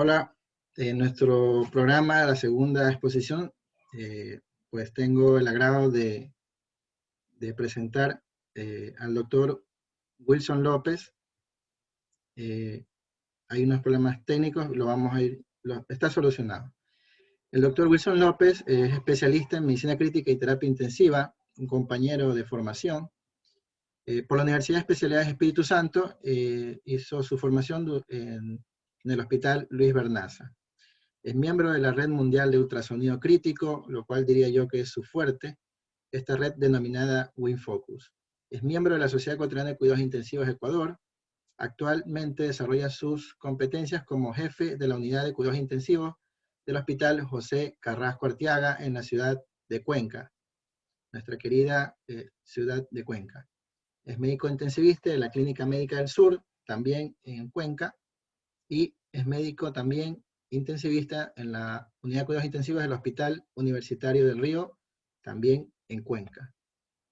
Hola, en nuestro programa, la segunda exposición, pues tengo el agrado de presentar al doctor Wilson López. Hay unos problemas técnicos, está solucionado. El doctor Wilson López es especialista en medicina crítica y terapia intensiva, un compañero de formación. Por la Universidad de Especialidades Espíritu Santo, hizo su formación en el Hospital Luis Bernaza. Es miembro de la Red Mundial de Ultrasonido Crítico, lo cual diría yo que es su fuerte, esta red denominada WinFocus. Es miembro de la Sociedad Ecuatoriana de Cuidados Intensivos Ecuador. Actualmente desarrolla sus competencias como jefe de la Unidad de Cuidados Intensivos del Hospital José Carrasco Arteaga en la ciudad de Cuenca, nuestra querida ciudad de Cuenca. Es médico intensivista de la Clínica Médica del Sur, también en Cuenca, y es médico también intensivista en la Unidad de Cuidados Intensivos del Hospital Universitario del Río, también en Cuenca.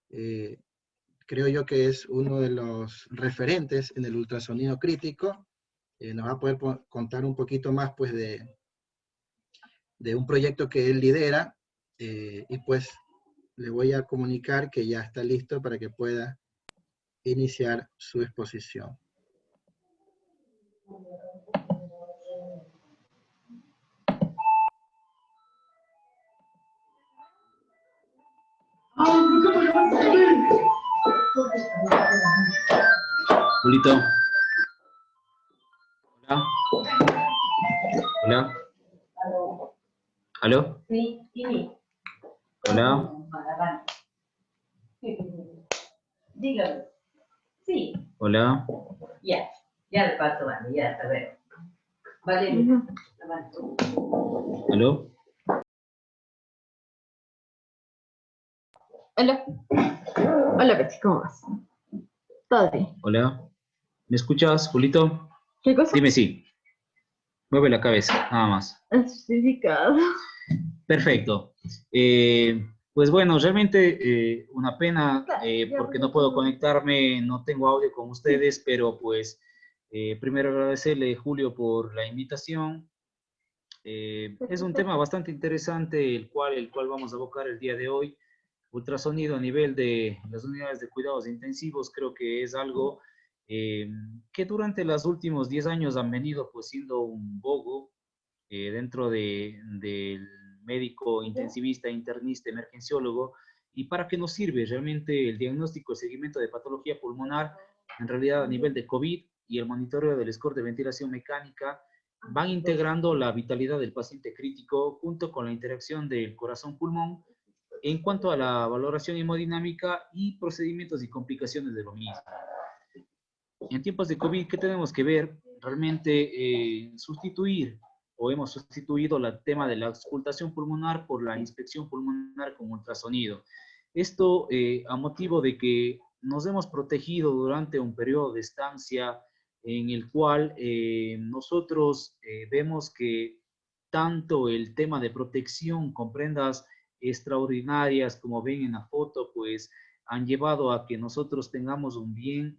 Creo yo que es uno de los referentes en el ultrasonido crítico. Nos va a poder contar un poquito más pues, de un proyecto que él lidera, y pues le voy a comunicar que ya está listo para que pueda iniciar su exposición. Julito. Hola. Hola. ¿Aló? Sí, sí. Hola. Dígame. Sí. Hola. Ya le paso, vale, ya está bien. Vale. ¿Aló? Hola. Hola, Betsy, ¿cómo vas? ¿Todo bien? Hola. ¿Me escuchas, Julito? ¿Qué cosa? Dime sí. Mueve la cabeza, nada más. Certificado. Perfecto. Pues bueno, realmente una pena porque no puedo conectarme, no tengo audio con ustedes, pero pues primero agradecerle, Julio, por la invitación. Es un tema bastante interesante el cual vamos a abocar el día de hoy. Ultrasonido a nivel de las unidades de cuidados intensivos creo que es algo que durante los últimos 10 años han venido pues siendo un bogo dentro del médico intensivista, internista, emergenciólogo. ¿Y para qué nos sirve realmente el diagnóstico y seguimiento de patología pulmonar? En realidad a nivel de COVID y el monitoreo del score de ventilación mecánica van integrando la vitalidad del paciente crítico junto con la interacción del corazón-pulmón en cuanto a la valoración hemodinámica y procedimientos y complicaciones de lo mismo. En tiempos de COVID, ¿qué tenemos que ver? Realmente sustituir o hemos sustituido el tema de la auscultación pulmonar por la inspección pulmonar con ultrasonido. Esto a motivo de que nos hemos protegido durante un periodo de estancia en el cual nosotros vemos que tanto el tema de protección con prendas extraordinarias, como ven en la foto, pues han llevado a que nosotros tengamos un bien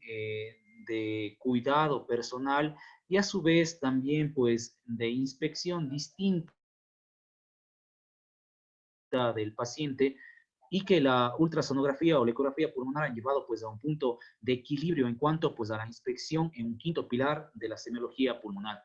de cuidado personal y a su vez también pues de inspección distinta del paciente, y que la ultrasonografía o la ecografía pulmonar han llevado pues a un punto de equilibrio en cuanto pues a la inspección en un quinto pilar de la semiología pulmonar.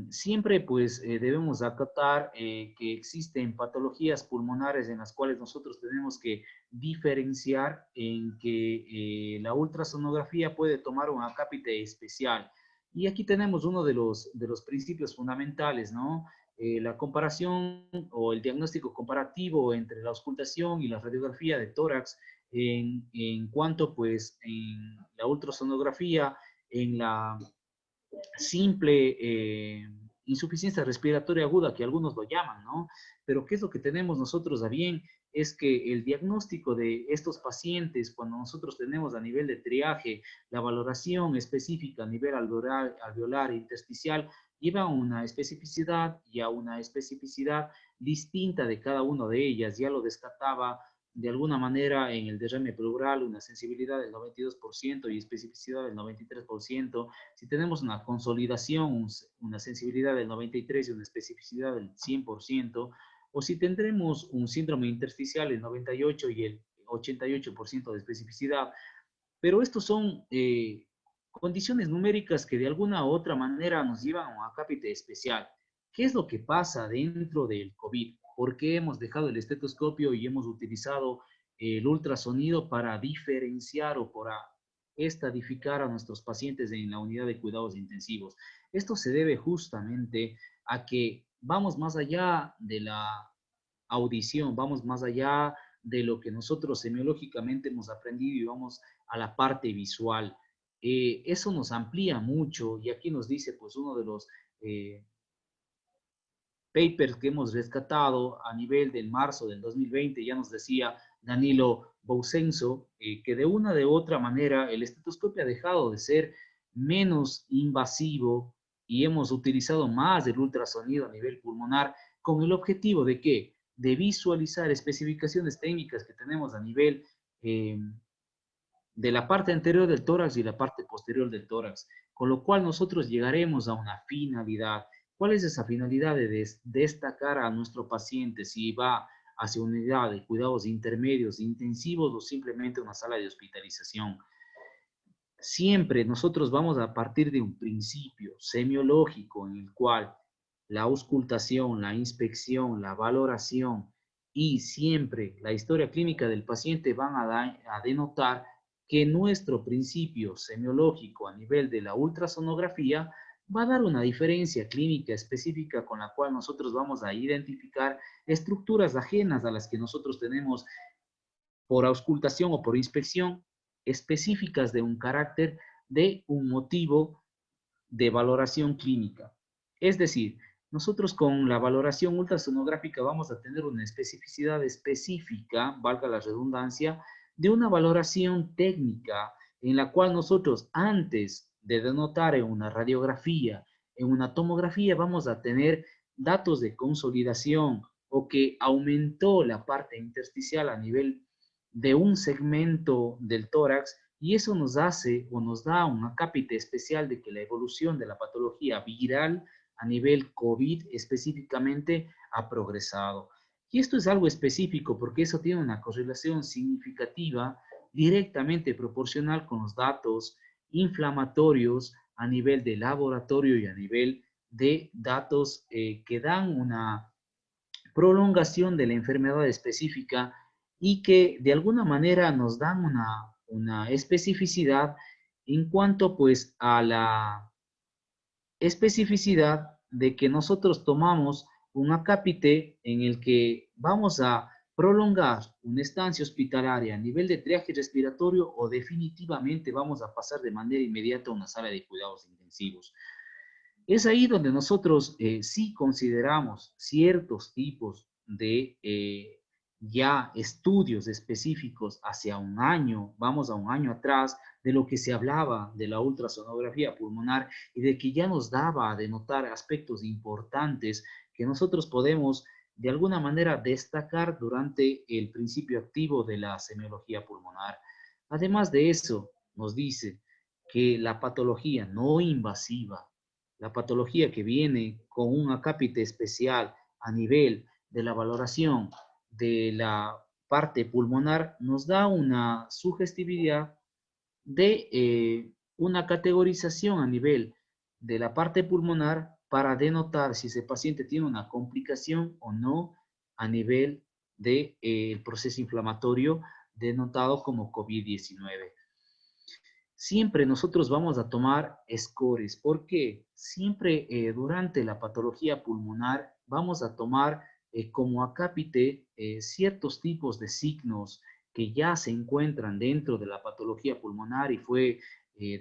Siempre pues debemos acatar que existen patologías pulmonares en las cuales nosotros tenemos que diferenciar en que la ultrasonografía puede tomar un acápite especial. Y aquí tenemos uno de los principios fundamentales, ¿no? La comparación o el diagnóstico comparativo entre la auscultación y la radiografía de tórax en cuanto pues en la ultrasonografía, en la simple insuficiencia respiratoria aguda, que algunos lo llaman, ¿no? Pero ¿qué es lo que tenemos nosotros a bien? Es que el diagnóstico de estos pacientes, cuando nosotros tenemos a nivel de triaje, la valoración específica a nivel alveolar e intersticial, lleva a una especificidad y a una especificidad distinta de cada una de ellas. Ya lo descartaba de alguna manera en el derrame pleural una sensibilidad del 92% y especificidad del 93%, si tenemos una consolidación, una sensibilidad del 93% y una especificidad del 100%, o si tendremos un síndrome intersticial el 98% y el 88% de especificidad. Pero estos son condiciones numéricas que de alguna u otra manera nos llevan a un acápite especial. ¿Qué es lo que pasa dentro del COVID? ¿Por qué hemos dejado el estetoscopio y hemos utilizado el ultrasonido para diferenciar o para estadificar a nuestros pacientes en la unidad de cuidados intensivos? Esto se debe justamente a que vamos más allá de la audición, vamos más allá de lo que nosotros semiológicamente hemos aprendido y vamos a la parte visual. Eso nos amplía mucho y aquí nos dice pues uno de los papers que hemos rescatado a nivel del marzo del 2020, ya nos decía Danilo Bousenso, que de una de otra manera el estetoscopio ha dejado de ser menos invasivo y hemos utilizado más el ultrasonido a nivel pulmonar con el objetivo de ¿qué? De visualizar especificaciones técnicas que tenemos a nivel de la parte anterior del tórax y la parte posterior del tórax, con lo cual nosotros llegaremos a una finalidad. ¿Cuál es esa finalidad de destacar a nuestro paciente si va hacia una unidad de cuidados intermedios, intensivos o simplemente una sala de hospitalización? Siempre nosotros vamos a partir de un principio semiológico en el cual la auscultación, la inspección, la valoración y siempre la historia clínica del paciente van a denotar que nuestro principio semiológico a nivel de la ultrasonografía va a dar una diferencia clínica específica con la cual nosotros vamos a identificar estructuras ajenas a las que nosotros tenemos por auscultación o por inspección específicas de un carácter de un motivo de valoración clínica. Es decir, nosotros con la valoración ultrasonográfica vamos a tener una especificidad específica, valga la redundancia, de una valoración técnica en la cual nosotros antes de denotar en una radiografía, en una tomografía, vamos a tener datos de consolidación o que aumentó la parte intersticial a nivel de un segmento del tórax y eso nos hace o nos da un acápite especial de que la evolución de la patología viral a nivel COVID específicamente ha progresado. Y esto es algo específico porque eso tiene una correlación significativa directamente proporcional con los datos inflamatorios a nivel de laboratorio y a nivel de datos que dan una prolongación de la enfermedad específica y que de alguna manera nos dan una especificidad en cuanto pues a la especificidad de que nosotros tomamos un acápite en el que vamos a prolongar una estancia hospitalaria a nivel de triaje respiratorio o definitivamente vamos a pasar de manera inmediata a una sala de cuidados intensivos. Es ahí donde nosotros sí consideramos ciertos tipos de ya estudios específicos hacia un año, vamos a un año atrás, de lo que se hablaba de la ultrasonografía pulmonar y de que ya nos daba a denotar aspectos importantes que nosotros podemos de alguna manera destacar durante el principio activo de la semiología pulmonar. Además de eso, nos dice que la patología no invasiva, la patología que viene con un acápite especial a nivel de la valoración de la parte pulmonar, nos da una sugestividad de una categorización a nivel de la parte pulmonar para denotar si ese paciente tiene una complicación o no a nivel del proceso inflamatorio denotado como COVID-19. Siempre nosotros vamos a tomar scores, porque siempre durante la patología pulmonar vamos a tomar como acápite ciertos tipos de signos que ya se encuentran dentro de la patología pulmonar y fue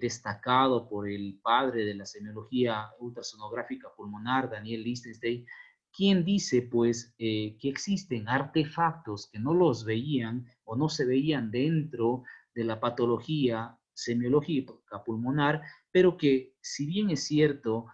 destacado por el padre de la semiología ultrasonográfica pulmonar, Daniel Lichtenstein, quien dice pues que existen artefactos que no los veían o no se veían dentro de la patología semiológica pulmonar, pero que si bien es cierto,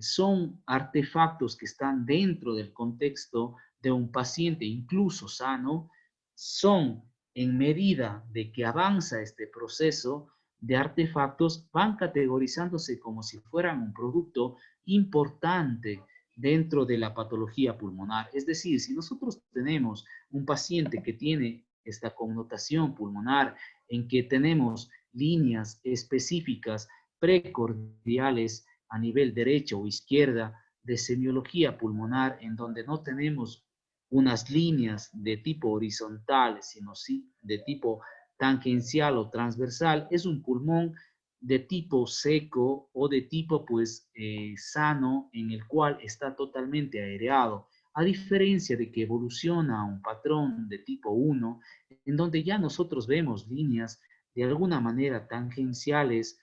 son artefactos que están dentro del contexto de un paciente incluso sano, son, en medida de que avanza este proceso de artefactos, van categorizándose como si fueran un producto importante dentro de la patología pulmonar. Es decir, si nosotros tenemos un paciente que tiene esta connotación pulmonar, en que tenemos líneas específicas precordiales a nivel derecha o izquierda de semiología pulmonar, en donde no tenemos unas líneas de tipo horizontal, sino sí de tipo tangencial o transversal, es un pulmón de tipo seco o de tipo pues sano, en el cual está totalmente aireado, a diferencia de que evoluciona a un patrón de tipo 1, en donde ya nosotros vemos líneas de alguna manera tangenciales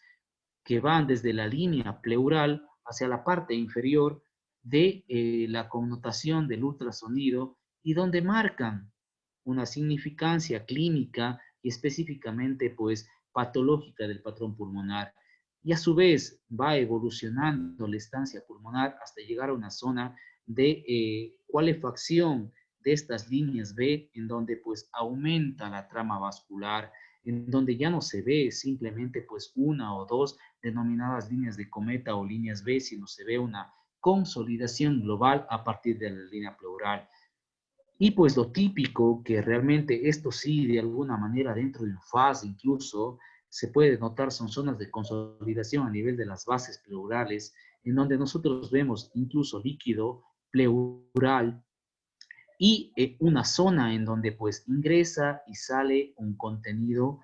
que van desde la línea pleural hacia la parte inferior de la connotación del ultrasonido y donde marcan una significancia clínica y específicamente pues patológica del patrón pulmonar. Y a su vez va evolucionando la estancia pulmonar hasta llegar a una zona de cualefacción de estas líneas B, en donde pues aumenta la trama vascular, en donde ya no se ve simplemente pues una o dos denominadas líneas de cometa o líneas B, sino se ve una consolidación global a partir de la línea pleural. Y pues lo típico, que realmente esto sí, de alguna manera dentro de un FAS incluso, se puede notar, son zonas de consolidación a nivel de las bases pleurales, en donde nosotros vemos incluso líquido pleural y una zona en donde pues ingresa y sale un contenido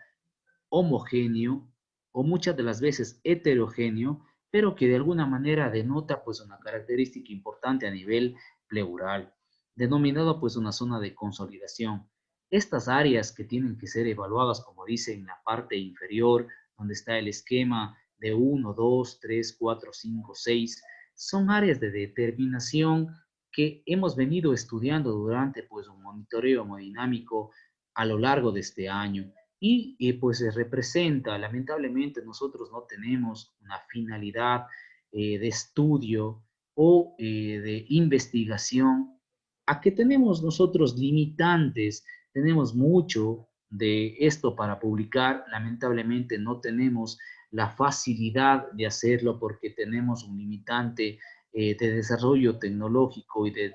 homogéneo o muchas de las veces heterogéneo, pero que de alguna manera denota pues una característica importante a nivel pleural, denominado pues una zona de consolidación. Estas áreas que tienen que ser evaluadas, como dice en la parte inferior, donde está el esquema de 1, 2, 3, 4, 5, 6, son áreas de determinación que hemos venido estudiando durante pues un monitoreo hemodinámico a lo largo de este año. Y pues se representa, lamentablemente nosotros no tenemos una finalidad de estudio o de investigación, a que tenemos nosotros limitantes, tenemos mucho de esto para publicar, lamentablemente no tenemos la facilidad de hacerlo porque tenemos un limitante de desarrollo tecnológico y de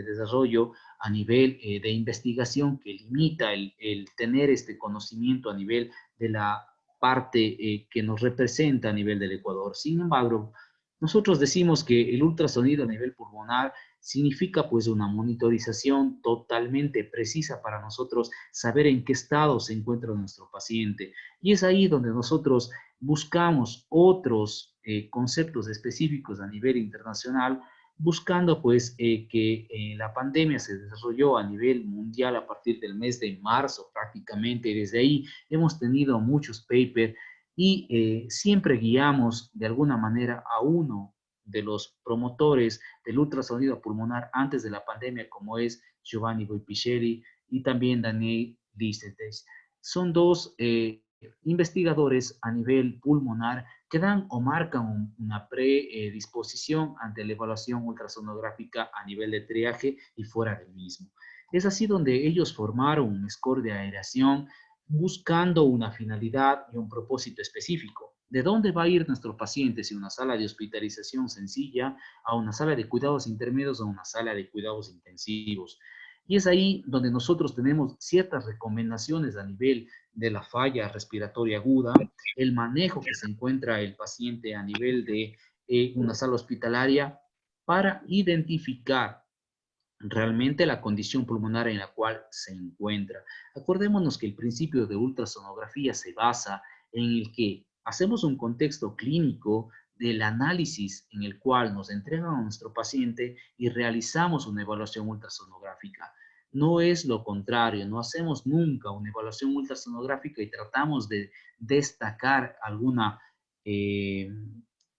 desarrollo a nivel de investigación que limita el tener este conocimiento a nivel de la parte que nos representa a nivel del Ecuador. Sin embargo, nosotros decimos que el ultrasonido a nivel pulmonar significa pues una monitorización totalmente precisa para nosotros saber en qué estado se encuentra nuestro paciente. Y es ahí donde nosotros buscamos otros conceptos específicos a nivel internacional, buscando pues que la pandemia se desarrolló a nivel mundial a partir del mes de marzo prácticamente, y desde ahí hemos tenido muchos papers y siempre guiamos de alguna manera a uno de los promotores del ultrasonido pulmonar antes de la pandemia, como es Giovanni Boipicelli y también Daniel Listetes. Son dos investigadores a nivel pulmonar que dan o marcan una predisposición ante la evaluación ultrasonográfica a nivel de triaje y fuera del mismo. Es así donde ellos formaron un score de aeración buscando una finalidad y un propósito específico. ¿De dónde va a ir nuestro paciente? Si una sala de hospitalización sencilla, a una sala de cuidados intermedios o a una sala de cuidados intensivos. Y es ahí donde nosotros tenemos ciertas recomendaciones a nivel de la falla respiratoria aguda, el manejo que se encuentra el paciente a nivel de una sala hospitalaria para identificar realmente la condición pulmonar en la cual se encuentra. Acordémonos que el principio de ultrasonografía se basa en el que hacemos un contexto clínico del análisis en el cual nos entregan a nuestro paciente y realizamos una evaluación ultrasonográfica. No es lo contrario, no hacemos nunca una evaluación ultrasonográfica y tratamos de destacar eh,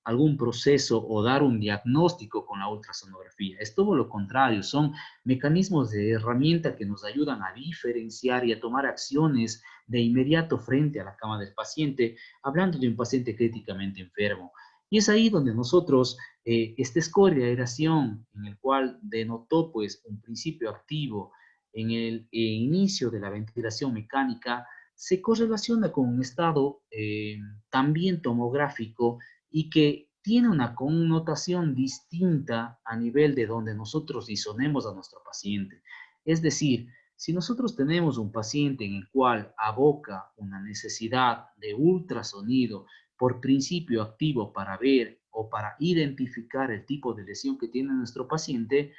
algún proceso o dar un diagnóstico con la ultrasonografía. Es todo lo contrario, son mecanismos de herramienta que nos ayudan a diferenciar y a tomar acciones de inmediato frente a la cama del paciente, hablando de un paciente críticamente enfermo. Y es ahí donde nosotros, este score de aeración, en el cual denotó pues un principio activo en el inicio de la ventilación mecánica se correlaciona con un estado también tomográfico y que tiene una connotación distinta a nivel de donde nosotros disonemos a nuestro paciente. Es decir, si nosotros tenemos un paciente en el cual aboca una necesidad de ultrasonido por principio activo para ver o para identificar el tipo de lesión que tiene nuestro paciente,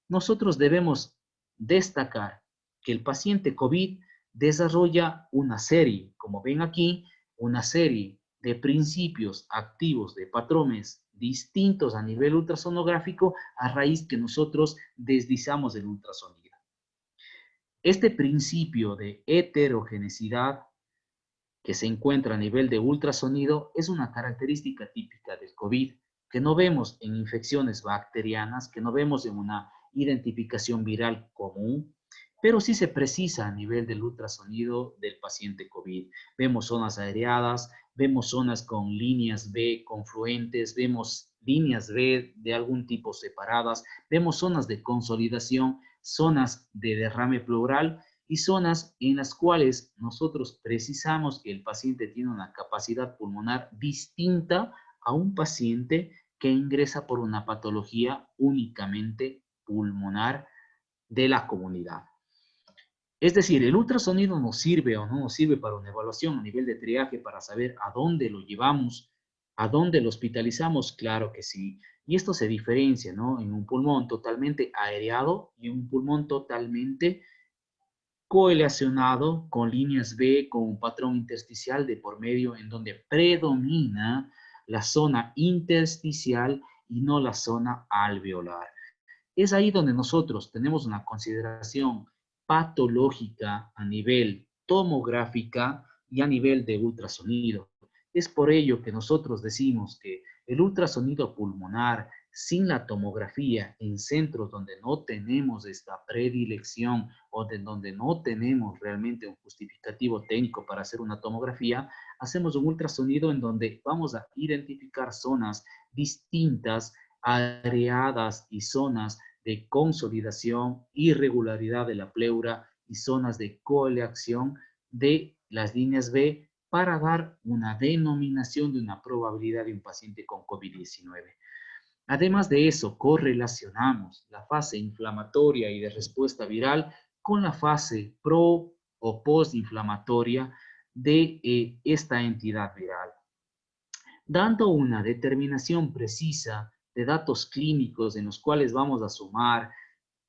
nosotros debemos destacar que el paciente COVID desarrolla una serie, como ven aquí, una serie de principios activos, de patrones distintos a nivel ultrasonográfico a raíz que nosotros deslizamos el ultrasonido. Este principio de heterogeneidad que se encuentra a nivel de ultrasonido es una característica típica del COVID que no vemos en infecciones bacterianas, que no vemos en una identificación viral común, pero sí se precisa a nivel del ultrasonido del paciente COVID. Vemos zonas aireadas, vemos zonas con líneas B confluentes, vemos líneas B de algún tipo separadas, vemos zonas de consolidación, zonas de derrame pleural y zonas en las cuales nosotros precisamos que el paciente tiene una capacidad pulmonar distinta a un paciente que ingresa por una patología únicamente pulmonar de la comunidad. Es decir, el ultrasonido nos sirve o no nos sirve para una evaluación a nivel de triaje para saber a dónde lo llevamos, a dónde lo hospitalizamos, claro que sí. Y esto se diferencia, ¿no? En un pulmón totalmente aireado y un pulmón totalmente coeleacionado con líneas B, con un patrón intersticial de por medio en donde predomina la zona intersticial y no la zona alveolar. Es ahí donde nosotros tenemos una consideración patológica a nivel tomográfica y a nivel de ultrasonido. Es por ello que nosotros decimos que el ultrasonido pulmonar sin la tomografía en centros donde no tenemos esta predilección o de donde no tenemos realmente un justificativo técnico para hacer una tomografía, hacemos un ultrasonido en donde vamos a identificar zonas distintas, areadas y zonas de consolidación, irregularidad de la pleura y zonas de coaleación de las líneas B para dar una denominación de una probabilidad de un paciente con COVID-19. Además de eso, correlacionamos la fase inflamatoria y de respuesta viral con la fase pro o postinflamatoria de esta entidad viral, dando una determinación precisa de datos clínicos en los cuales vamos a sumar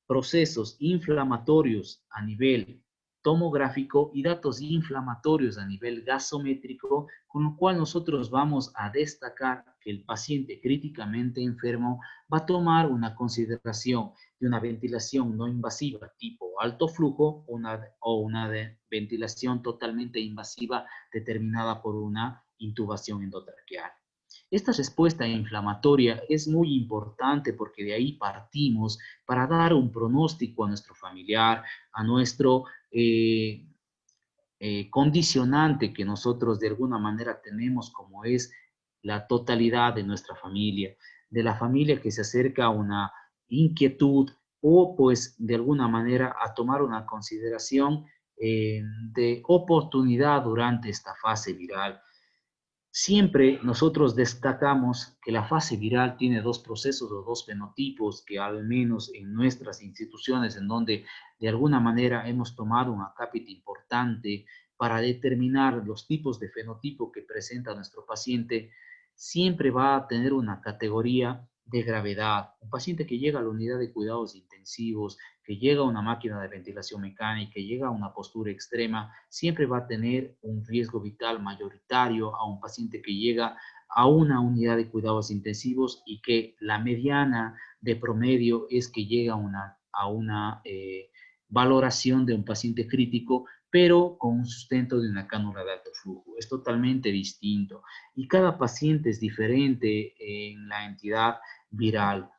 procesos inflamatorios a nivel tomográfico y datos inflamatorios a nivel gasométrico, con lo cual nosotros vamos a destacar que el paciente críticamente enfermo va a tomar una consideración de una ventilación no invasiva tipo alto flujo o una ventilación totalmente invasiva determinada por una intubación endotraqueal. Esta respuesta inflamatoria es muy importante porque de ahí partimos para dar un pronóstico a nuestro familiar, a nuestro condicionante que nosotros de alguna manera tenemos como es la totalidad de nuestra familia, de la familia que se acerca a una inquietud o pues de alguna manera a tomar una consideración de oportunidad durante esta fase viral. Siempre nosotros destacamos que la fase viral tiene dos procesos o dos fenotipos que al menos en nuestras instituciones en donde de alguna manera hemos tomado un acápite importante para determinar los tipos de fenotipo que presenta nuestro paciente, siempre va a tener una categoría de gravedad. Un paciente que llega a la unidad de cuidados intensivos, que llega a una máquina de ventilación mecánica, que llega a una postura extrema, siempre va a tener un riesgo vital mayoritario a un paciente que llega a una unidad de cuidados intensivos y que la mediana de promedio es que llega a una valoración de un paciente crítico, pero con un sustento de una cánula de alto flujo. Es totalmente distinto y cada paciente es diferente en la entidad viral.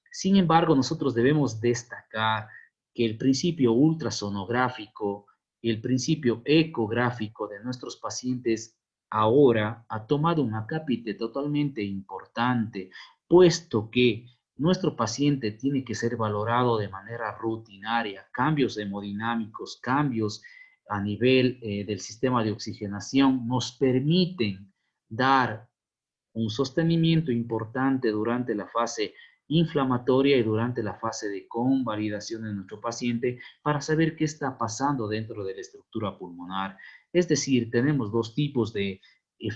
Sin embargo, nosotros debemos destacar que el principio ultrasonográfico y el principio ecográfico de nuestros pacientes ahora ha tomado un acápite totalmente importante, puesto que nuestro paciente tiene que ser valorado de manera rutinaria. Cambios hemodinámicos, cambios a nivel del sistema de oxigenación nos permiten dar un sostenimiento importante durante la fase inflamatoria y durante la fase de convalidación de nuestro paciente para saber qué está pasando dentro de la estructura pulmonar. Es decir, tenemos dos tipos de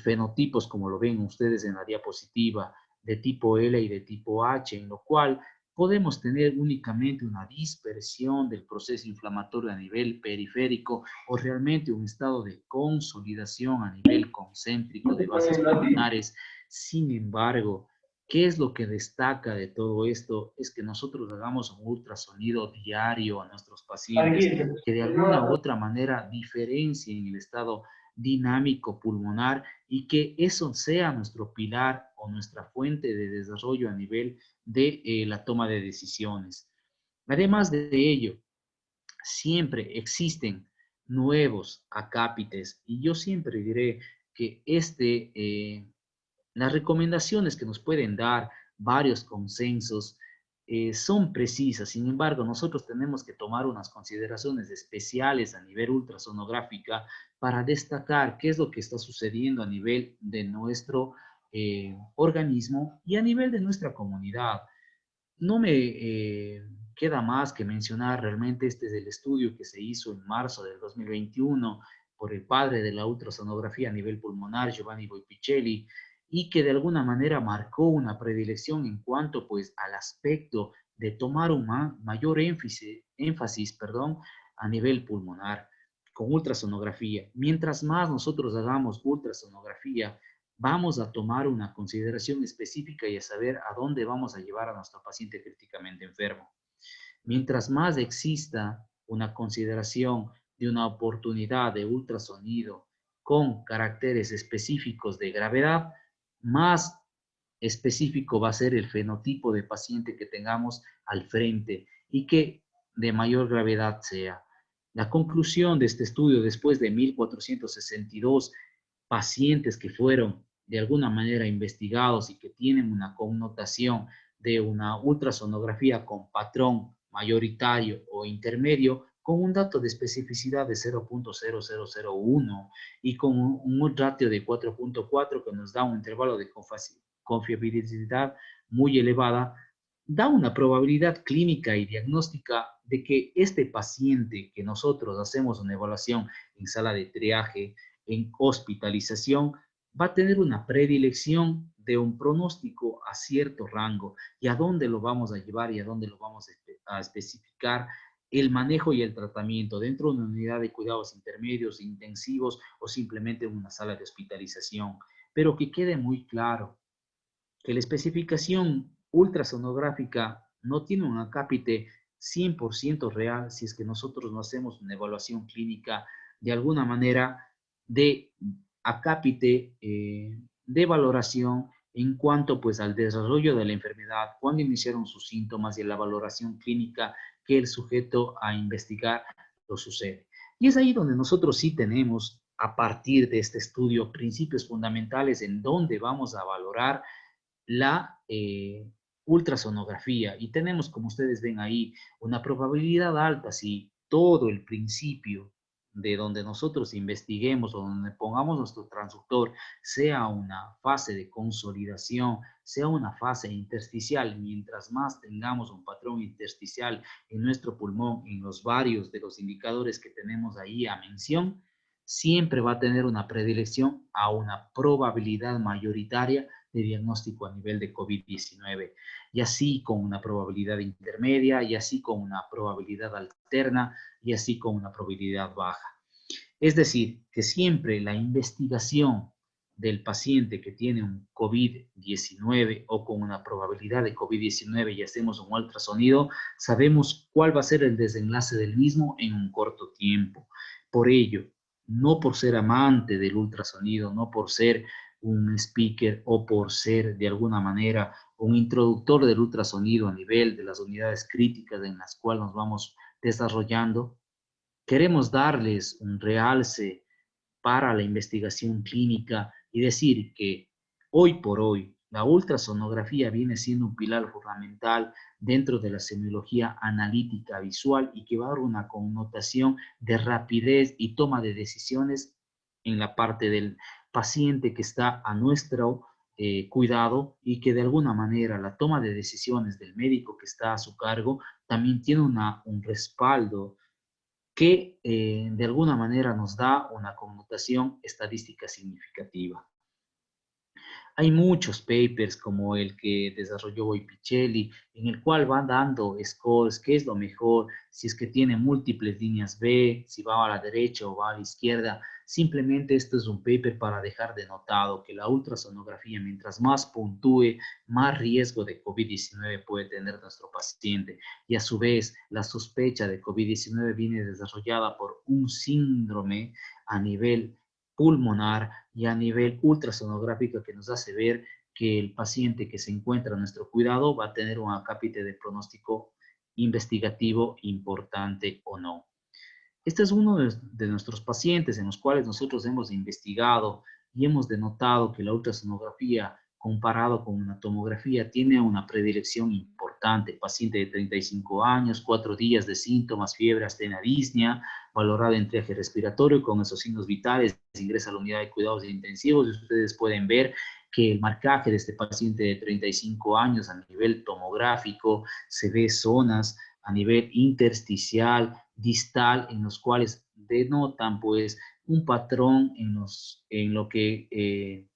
fenotipos, como lo ven ustedes en la diapositiva, de tipo L y de tipo H, en lo cual podemos tener únicamente una dispersión del proceso inflamatorio a nivel periférico o realmente un estado de consolidación a nivel concéntrico de bases pulmonares. Sin embargo, ¿qué es lo que destaca de todo esto? Es que nosotros hagamos un ultrasonido diario a nuestros pacientes que de alguna u otra manera diferencien el estado dinámico pulmonar y que eso sea nuestro pilar o nuestra fuente de desarrollo a nivel de la toma de decisiones. Además de ello, siempre existen nuevos acápites y yo siempre diré que las recomendaciones que nos pueden dar varios consensos son precisas. Sin embargo, nosotros tenemos que tomar unas consideraciones especiales a nivel ultrasonográfica para destacar qué es lo que está sucediendo a nivel de nuestro organismo y a nivel de nuestra comunidad. No me queda más que mencionar realmente este es el estudio que se hizo en marzo del 2021 por el padre de la ultrasonografía a nivel pulmonar, Giovanni Boipicelli, y que de alguna manera marcó una predilección en cuanto pues al aspecto de tomar un mayor énfasis, a nivel pulmonar con ultrasonografía. Mientras más nosotros hagamos ultrasonografía, vamos a tomar una consideración específica y a saber a dónde vamos a llevar a nuestro paciente críticamente enfermo. Mientras más exista una consideración de una oportunidad de ultrasonido con caracteres específicos de gravedad, más específico va a ser el fenotipo de paciente que tengamos al frente y que de mayor gravedad sea. La conclusión de este estudio, después de 1.462 pacientes que fueron de alguna manera investigados y que tienen una connotación de una ultrasonografía con patrón mayoritario o intermedio, con un dato de especificidad de 0.0001 y con un ratio de 4.4 que nos da un intervalo de confiabilidad muy elevada, da una probabilidad clínica y diagnóstica de que este paciente que nosotros hacemos una evaluación en sala de triaje, en hospitalización, va a tener una predilección de un pronóstico a cierto rango y a dónde lo vamos a llevar y a dónde lo vamos a especificar el manejo y el tratamiento dentro de una unidad de cuidados intermedios, intensivos o simplemente en una sala de hospitalización. Pero que quede muy claro que la especificación ultrasonográfica no tiene un acápite 100% real si es que nosotros no hacemos una evaluación clínica de alguna manera de acápite de valoración en cuanto pues al desarrollo de la enfermedad, cuándo iniciaron sus síntomas y la valoración clínica que el sujeto a investigar lo sucede. Y es ahí donde nosotros sí tenemos, a partir de este estudio, principios fundamentales en donde vamos a valorar la ultrasonografía y tenemos, como ustedes ven ahí, una probabilidad alta si todo el principio de donde nosotros investiguemos o donde pongamos nuestro transductor sea una fase de consolidación, sea una fase intersticial, mientras más tengamos un patrón intersticial en nuestro pulmón, en los varios de los indicadores que tenemos ahí a mención, siempre va a tener una predilección a una probabilidad mayoritaria de diagnóstico a nivel de COVID-19, y así con una probabilidad intermedia, y así con una probabilidad alterna, y así con una probabilidad baja. Es decir, que siempre la investigación del paciente que tiene un COVID-19 o con una probabilidad de COVID-19 y hacemos un ultrasonido, sabemos cuál va a ser el desenlace del mismo en un corto tiempo. Por ello, no por ser amante del ultrasonido, no por ser un speaker o por ser de alguna manera un introductor del ultrasonido a nivel de las unidades críticas en las cuales nos vamos desarrollando, queremos darles un realce para la investigación clínica y decir que hoy por hoy la ultrasonografía viene siendo un pilar fundamental dentro de la semiología analítica visual y que va a dar una connotación de rapidez y toma de decisiones en la parte del paciente que está a nuestro cuidado, y que de alguna manera la toma de decisiones del médico que está a su cargo también tiene un respaldo que de alguna manera nos da una connotación estadística significativa. Hay muchos papers como el que desarrolló hoy Pichelli, en el cual van dando scores, qué es lo mejor, si es que tiene múltiples líneas B, si va a la derecha o va a la izquierda. Simplemente esto es un paper para dejar denotado que la ultrasonografía, mientras más puntúe, más riesgo de COVID-19 puede tener nuestro paciente. Y a su vez, la sospecha de COVID-19 viene desarrollada por un síndrome a nivel pulmonar y a nivel ultrasonográfico, que nos hace ver que el paciente que se encuentra a nuestro cuidado va a tener un acápite de pronóstico investigativo importante o no. Este es uno de nuestros pacientes en los cuales nosotros hemos investigado y hemos denotado que la ultrasonografía comparado con una tomografía tiene una predilección importante. Paciente de 35 años, 4 días de síntomas, fiebre, astenia, disnea, valorada en triaje respiratorio con esos signos vitales, ingresa a la unidad de cuidados intensivos y ustedes pueden ver que el marcaje de este paciente de 35 años a nivel tomográfico se ve zonas a nivel intersticial, distal, en los cuales denotan pues un patrón en lo que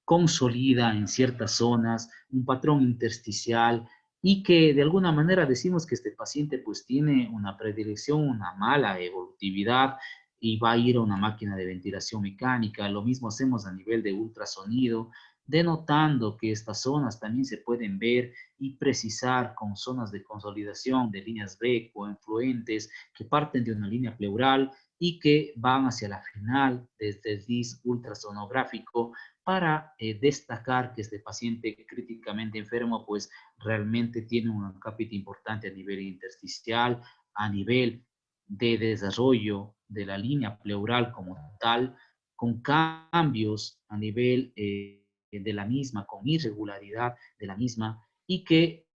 consolida en ciertas zonas, un patrón intersticial, y que de alguna manera decimos que este paciente pues tiene una predilección, una mala evolutividad y va a ir a una máquina de ventilación mecánica. Lo mismo hacemos a nivel de ultrasonido, denotando que estas zonas también se pueden ver y precisar con zonas de consolidación de líneas B coinfluentes que parten de una línea pleural y que van hacia la final desde el DIS ultrasonográfico, para destacar que este paciente críticamente enfermo pues realmente tiene un acápite importante a nivel intersticial, a nivel de desarrollo de la línea pleural como tal, con cambios a nivel de la misma, con irregularidad de la misma, y que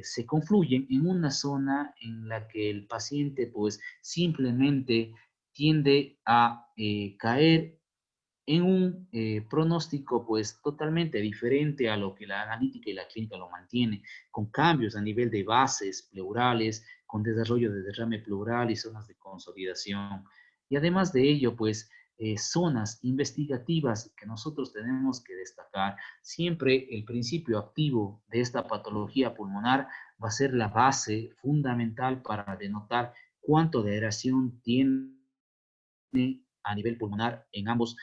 se confluyen en una zona en la que el paciente pues simplemente tiende a caer en un pronóstico pues totalmente diferente a lo que la analítica y la clínica lo mantiene, con cambios a nivel de bases pleurales, con desarrollo de derrame pleural y zonas de consolidación. Y además de ello, pues zonas investigativas que nosotros tenemos que destacar. Siempre el principio activo de esta patología pulmonar va a ser la base fundamental para denotar cuánto de aeración tiene a nivel pulmonar en ambos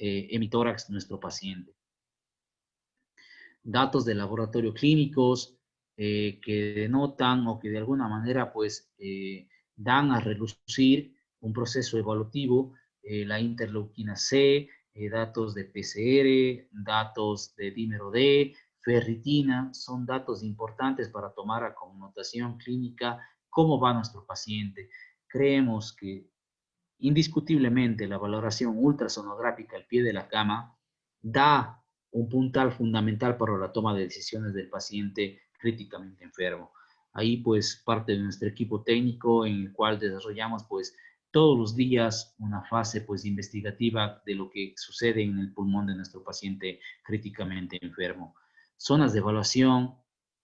hemitórax nuestro paciente. Datos de laboratorio clínicos que denotan o que de alguna manera pues dan a relucir un proceso evolutivo, la interleuquina C, datos de PCR, datos de dímero D, ferritina, son datos importantes para tomar a connotación clínica cómo va nuestro paciente. Creemos que indiscutiblemente, la valoración ultrasonográfica al pie de la cama da un puntal fundamental para la toma de decisiones del paciente críticamente enfermo. Ahí pues parte de nuestro equipo técnico en el cual desarrollamos pues todos los días una fase pues investigativa de lo que sucede en el pulmón de nuestro paciente críticamente enfermo. Zonas de evaluación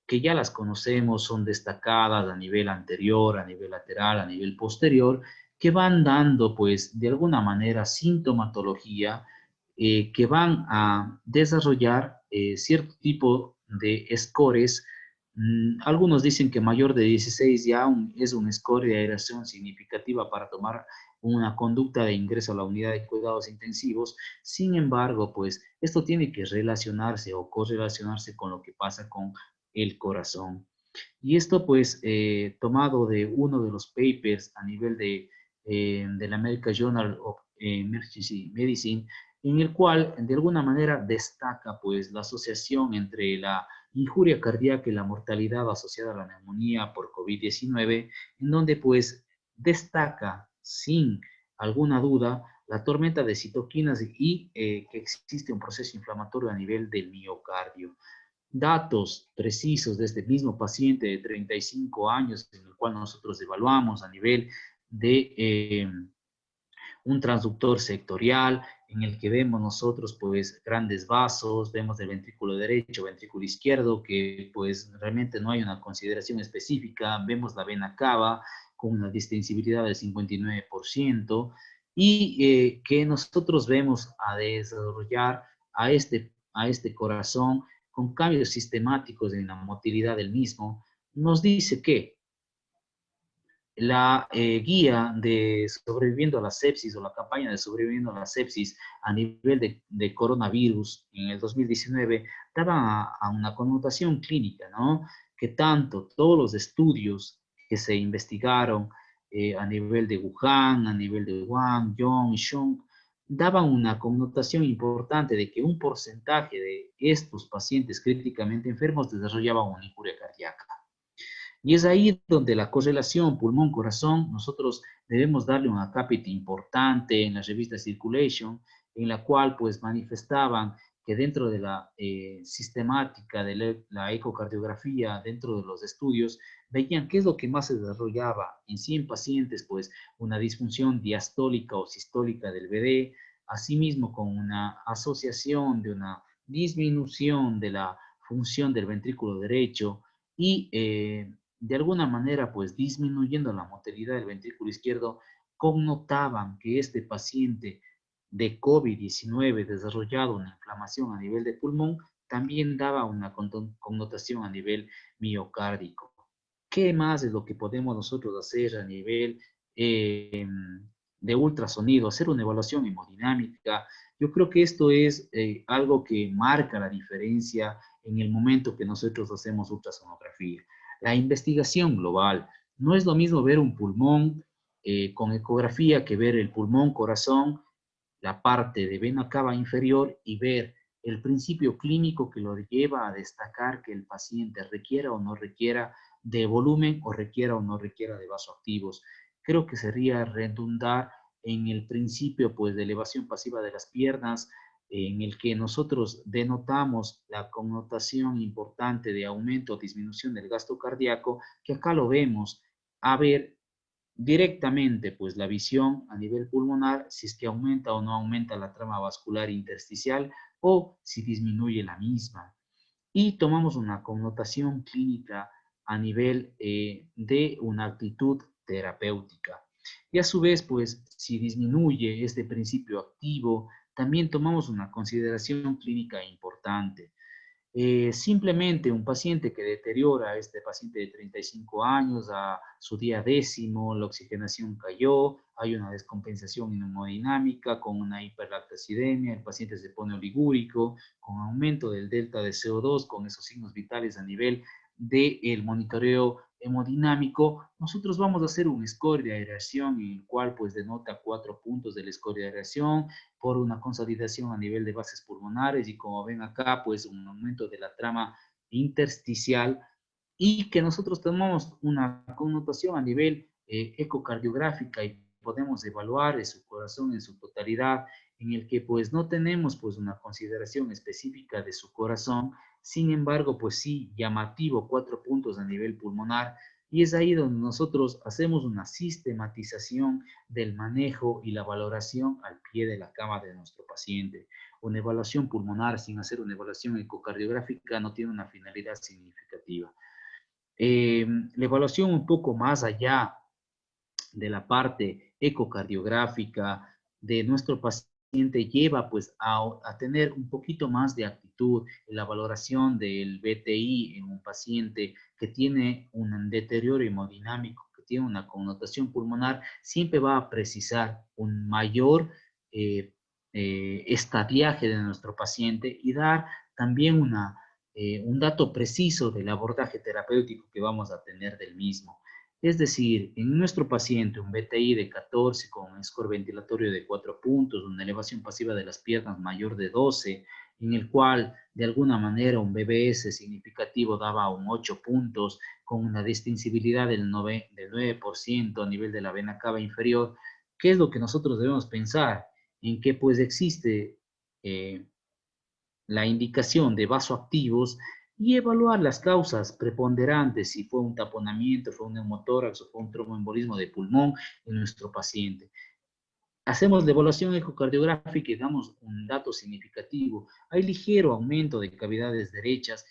que ya las conocemos, son destacadas a nivel anterior, a nivel lateral, a nivel posterior, que van dando, pues, de alguna manera sintomatología, que van a desarrollar cierto tipo de scores. Algunos dicen que mayor de 16 ya es un score de aeración significativa para tomar una conducta de ingreso a la unidad de cuidados intensivos. Sin embargo, pues esto tiene que relacionarse o correlacionarse con lo que pasa con el corazón. Y esto pues tomado de uno de los papers a nivel del American Journal of Emergency Medicine, en el cual de alguna manera destaca pues la asociación entre la injuria cardíaca y la mortalidad asociada a la neumonía por COVID-19, en donde pues destaca sin alguna duda la tormenta de citoquinas y que existe un proceso inflamatorio a nivel del miocardio. Datos precisos de este mismo paciente de 35 años, en el cual nosotros evaluamos a nivel de un transductor sectorial, en el que vemos nosotros pues grandes vasos, vemos el ventrículo derecho, ventrículo izquierdo, que pues realmente no hay una consideración específica, vemos la vena cava con una distensibilidad del 59%, y que nosotros vemos a desarrollar a este corazón con cambios sistemáticos en la motilidad del mismo, nos dice que la guía de sobreviviendo a la sepsis o la campaña de sobreviviendo a la sepsis a nivel de coronavirus en el 2019 daba a una connotación clínica, ¿no? Que tanto todos los estudios que se investigaron a nivel de Wuhan, a nivel de Wuhan, Yong y Shung, daban una connotación importante de que un porcentaje de estos pacientes críticamente enfermos desarrollaban una injuria cardíaca. Y es ahí donde la correlación pulmón-corazón, nosotros debemos darle un acápite importante en la revista Circulation, en la cual pues manifestaban que dentro de la sistemática de la ecocardiografía, dentro de los estudios, veían qué es lo que más se desarrollaba en 100 pacientes, pues una disfunción diastólica o sistólica del VD, asimismo con una asociación de una disminución de la función del ventrículo derecho y de alguna manera, pues disminuyendo la motilidad del ventrículo izquierdo, connotaban que este paciente de COVID-19 desarrollado una inflamación a nivel de pulmón también daba una connotación a nivel miocárdico. ¿Qué más es lo que podemos nosotros hacer a nivel de ultrasonido? Hacer una evaluación hemodinámica. Yo creo que esto es algo que marca la diferencia en el momento que nosotros hacemos ultrasonografía. La investigación global. No es lo mismo ver un pulmón con ecografía que ver el pulmón, corazón, la parte de vena cava inferior y ver el principio clínico que lo lleva a destacar que el paciente requiera o no requiera de volumen o requiera o no requiera de vasoactivos. Creo que sería redundar en el principio pues de elevación pasiva de las piernas, en el que nosotros denotamos la connotación importante de aumento o disminución del gasto cardíaco, que acá lo vemos a ver directamente pues la visión a nivel pulmonar, si es que aumenta o no aumenta la trama vascular intersticial o si disminuye la misma. Y tomamos una connotación clínica a nivel de una actitud terapéutica. Y a su vez, pues, si disminuye este principio activo, también tomamos una consideración clínica importante. Simplemente un paciente que deteriora, este paciente de 35 años, a su día décimo, la oxigenación cayó, hay una descompensación hemodinámica con una hiperlactacidemia, el paciente se pone oligúrico, con aumento del delta de CO2, con esos signos vitales a nivel del monitoreo hemodinámico, nosotros vamos a hacer un score de aireación en el cual pues denota 4 puntos del score de aireación por una consolidación a nivel de bases pulmonares y como ven acá pues un aumento de la trama intersticial y que nosotros tomamos una connotación a nivel ecocardiográfica y podemos evaluar su corazón en su totalidad, en el que pues no tenemos pues una consideración específica de su corazón, sin embargo pues sí llamativo 4 puntos a nivel pulmonar, y es ahí donde nosotros hacemos una sistematización del manejo y la valoración al pie de la cama de nuestro paciente. Una evaluación pulmonar sin hacer una evaluación ecocardiográfica no tiene una finalidad significativa. La evaluación un poco más allá de la parte ecocardiográfica de nuestro paciente lleva pues a tener un poquito más de actitud en la valoración del BTI en un paciente que tiene un deterioro hemodinámico, que tiene una connotación pulmonar, siempre va a precisar un mayor estadiaje de nuestro paciente y dar también un dato preciso del abordaje terapéutico que vamos a tener del mismo. Es decir, en nuestro paciente un BTI de 14 con un score ventilatorio de 4 puntos, una elevación pasiva de las piernas mayor de 12, en el cual de alguna manera un BBS significativo daba un 8 puntos, con una distintibilidad del 9% a nivel de la vena cava inferior. ¿Qué es lo que nosotros debemos pensar? en que pues existe la indicación de vasoactivos y evaluar las causas preponderantes, si fue un taponamiento, fue un neumotórax o fue un tromboembolismo de pulmón en nuestro paciente. Hacemos la evaluación ecocardiográfica y damos un dato significativo. Hay ligero aumento de cavidades derechas.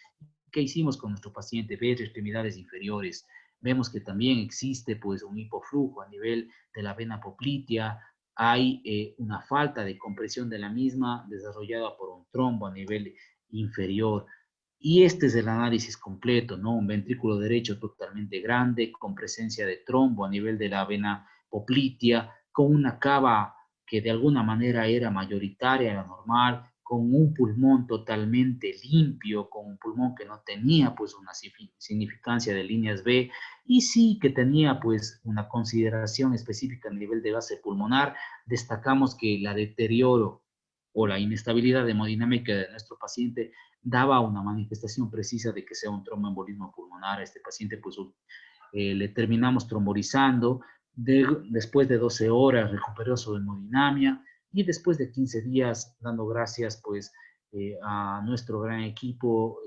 ¿Qué hicimos con nuestro paciente? Ver extremidades inferiores. Vemos que también existe pues un hipoflujo a nivel de la vena poplitea. Hay una falta de compresión de la misma desarrollada por un trombo a nivel inferior. Y este es el análisis completo, ¿no? Un ventrículo derecho totalmente grande, con presencia de trombo a nivel de la vena poplitea, con una cava que de alguna manera era mayoritaria, era normal, con un pulmón totalmente limpio, con un pulmón que no tenía pues una significancia de líneas B, y sí que tenía pues una consideración específica a nivel de base pulmonar. Destacamos que la deterioro o la inestabilidad hemodinámica de nuestro paciente daba una manifestación precisa de que sea un tromboembolismo pulmonar. A este paciente pues le terminamos trombolizando. Después de 12 horas recuperó su hemodinamia y después de 15 días, dando gracias pues a nuestro gran equipo,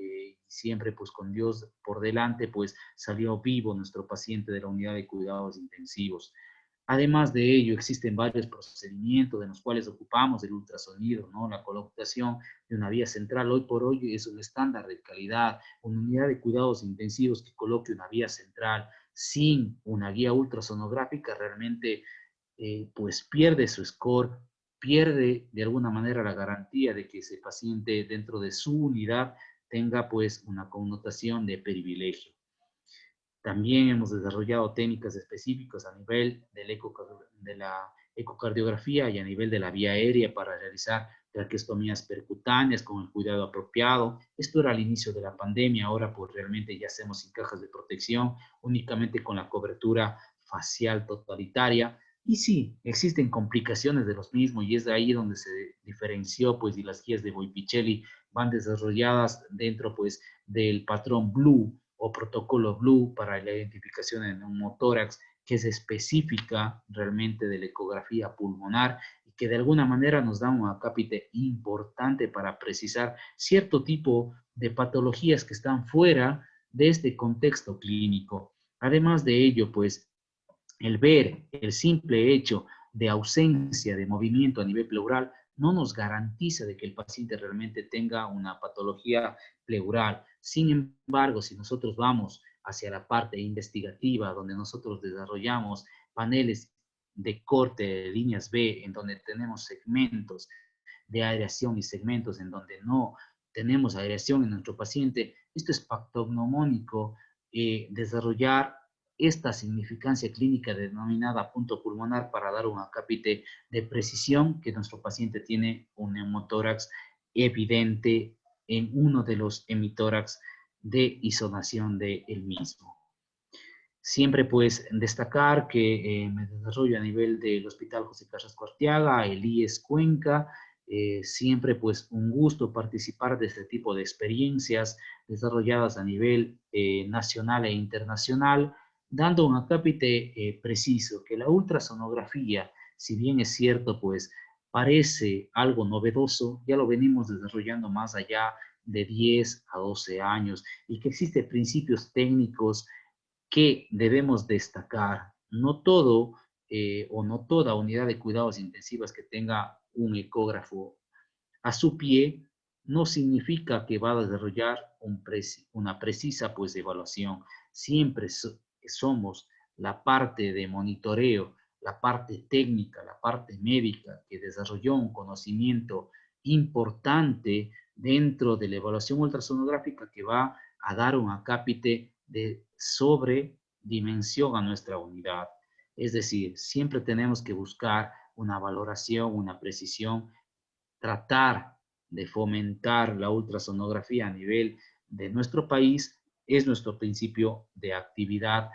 siempre pues con Dios por delante, pues salió vivo nuestro paciente de la unidad de cuidados intensivos. Además de ello, existen varios procedimientos en los cuales ocupamos el ultrasonido, ¿no? La colocación de una vía central hoy por hoy es un estándar de calidad. Una unidad de cuidados intensivos que coloque una vía central sin una guía ultrasonográfica realmente pues pierde su score, pierde de alguna manera la garantía de que ese paciente dentro de su unidad tenga pues una connotación de privilegio. También hemos desarrollado técnicas específicas a nivel de la ecocardiografía y a nivel de la vía aérea para realizar traqueostomías percutáneas con el cuidado apropiado. Esto era al inicio de la pandemia, ahora pues realmente ya hacemos sin cajas de protección, únicamente con la cobertura facial totalitaria. Y sí, existen complicaciones de los mismos y es de ahí donde se diferenció, pues, y las guías de Boipicelli van desarrolladas dentro, pues, del patrón Blue o protocolo Blue para la identificación en un neumotórax, que es específica realmente de la ecografía pulmonar y que de alguna manera nos da un acápite importante para precisar cierto tipo de patologías que están fuera de este contexto clínico. Además de ello, pues, el ver el simple hecho de ausencia de movimiento a nivel pleural no nos garantiza de que el paciente realmente tenga una patología pleural. Sin embargo, si nosotros vamos hacia la parte investigativa, donde nosotros desarrollamos paneles de corte de líneas B, en donde tenemos segmentos de aireación y segmentos en donde no tenemos aireación en nuestro paciente, esto es patognomónico, desarrollar esta significancia clínica denominada punto pulmonar para dar un acápite de precisión que nuestro paciente tiene un neumotórax evidente en uno de los hemitórax de isonación del mismo. Siempre pues destacar que me desarrollo a nivel del Hospital José Carrasco Arteaga, el IES Cuenca, siempre pues un gusto participar de este tipo de experiencias desarrolladas a nivel nacional e internacional, dando un acápite preciso, que la ultrasonografía, si bien es cierto pues parece algo novedoso, ya lo venimos desarrollando más allá de 10 a 12 años y que existen principios técnicos que debemos destacar. No todo o no toda unidad de cuidados intensivos que tenga un ecógrafo a su pie no significa que va a desarrollar una precisa pues evaluación. Siempre somos la parte de monitoreo, la parte técnica, la parte médica que desarrolló un conocimiento importante dentro de la evaluación ultrasonográfica que va a dar un acápite de sobredimensión a nuestra unidad. Es decir, siempre tenemos que buscar una valoración, una precisión, tratar de fomentar la ultrasonografía a nivel de nuestro país es nuestro principio de actividad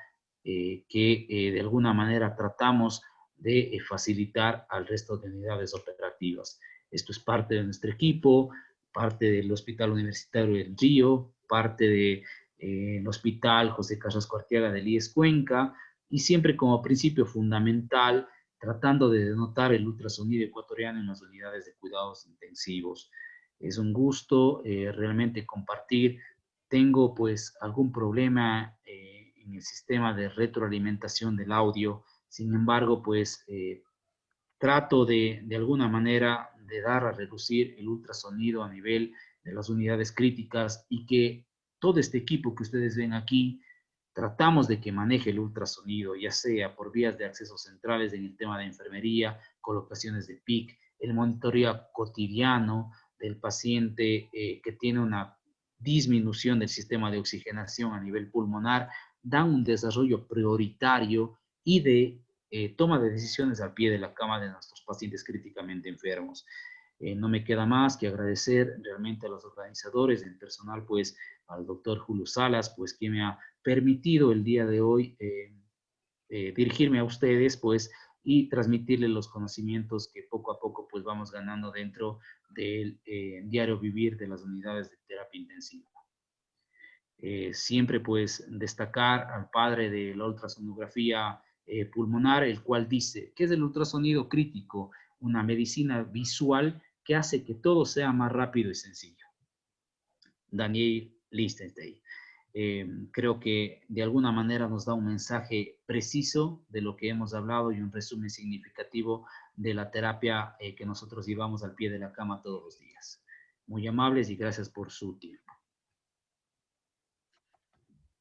que de alguna manera tratamos de facilitar al resto de unidades operativas. Esto es parte de nuestro equipo, parte del Hospital Universitario del Río, parte del Hospital José Carrasco Arteaga del IES Cuenca, y siempre como principio fundamental tratando de denotar el ultrasonido ecuatoriano en las unidades de cuidados intensivos. Es un gusto realmente compartir. Tengo pues algún problema en el sistema de retroalimentación del audio, sin embargo pues trato de alguna manera de dar a reducir el ultrasonido a nivel de las unidades críticas y que todo este equipo que ustedes ven aquí, tratamos de que maneje el ultrasonido, ya sea por vías de acceso centrales en el tema de enfermería, colocaciones de PIC, el monitoreo cotidiano del paciente que tiene una disminución del sistema de oxigenación a nivel pulmonar, dan un desarrollo prioritario y de toma de decisiones al pie de la cama de nuestros pacientes críticamente enfermos. No me queda más que agradecer realmente a los organizadores, el personal, pues al doctor Julio Salas, pues que me ha permitido el día de hoy dirigirme a ustedes, pues, y transmitirles los conocimientos que poco a poco, pues, vamos ganando dentro del diario vivir de las unidades de terapia intensiva. Siempre, pues, destacar al padre de la ultrasonografía pulmonar, el cual dice, ¿qué es el ultrasonido crítico? Una medicina visual que hace que todo sea más rápido y sencillo. Daniel Lichtenstein. Creo que de alguna manera nos da un mensaje preciso de lo que hemos hablado y un resumen significativo de la terapia que nosotros llevamos al pie de la cama todos los días. Muy amables y gracias por su tiempo.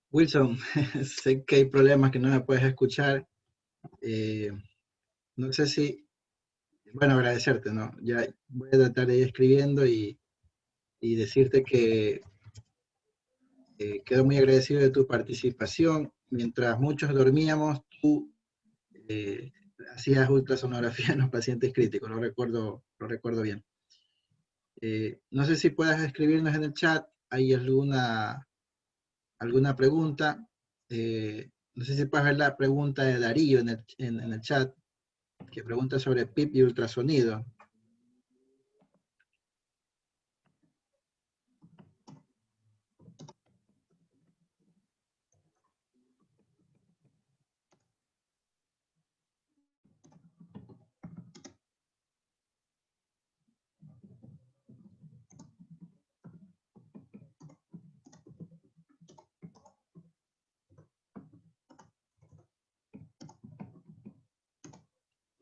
Wilson, sé que hay problemas que no me puedes escuchar. No sé si, bueno, agradecerte, ¿no? Ya voy a tratar de ir escribiendo y decirte que quedo muy agradecido de tu participación. Mientras muchos dormíamos, tú hacías ultrasonografía en los pacientes críticos, lo recuerdo bien. No sé si puedas escribirnos en el chat, ¿hay alguna pregunta? No sé si puedes ver la pregunta de Darío en el chat, que pregunta sobre PIP y ultrasonido.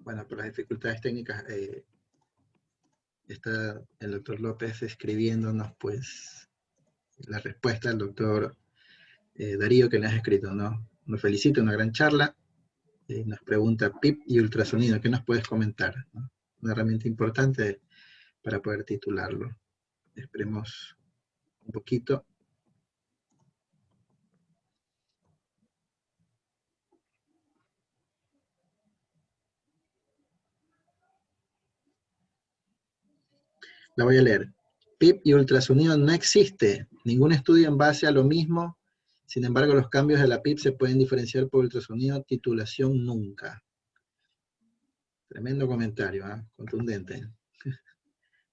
Bueno, por las dificultades técnicas, está el doctor López escribiéndonos, pues, la respuesta del doctor Darío que le has escrito, ¿no? Nos felicita, una gran charla. Nos pregunta PIP y ultrasonido, ¿qué nos puedes comentar? ¿No? Una herramienta importante para poder titularlo. Esperemos un poquito. La voy a leer. PIP y ultrasonido no existe. Ningún estudio en base a lo mismo. Sin embargo, los cambios de la PIP se pueden diferenciar por ultrasonido. Titulación nunca. Tremendo comentario, ¿eh? Contundente.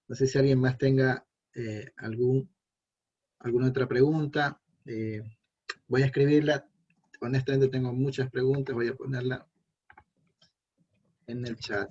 No sé si alguien más tenga alguna otra pregunta. Voy a escribirla. Honestamente tengo muchas preguntas. Voy a ponerla en el chat.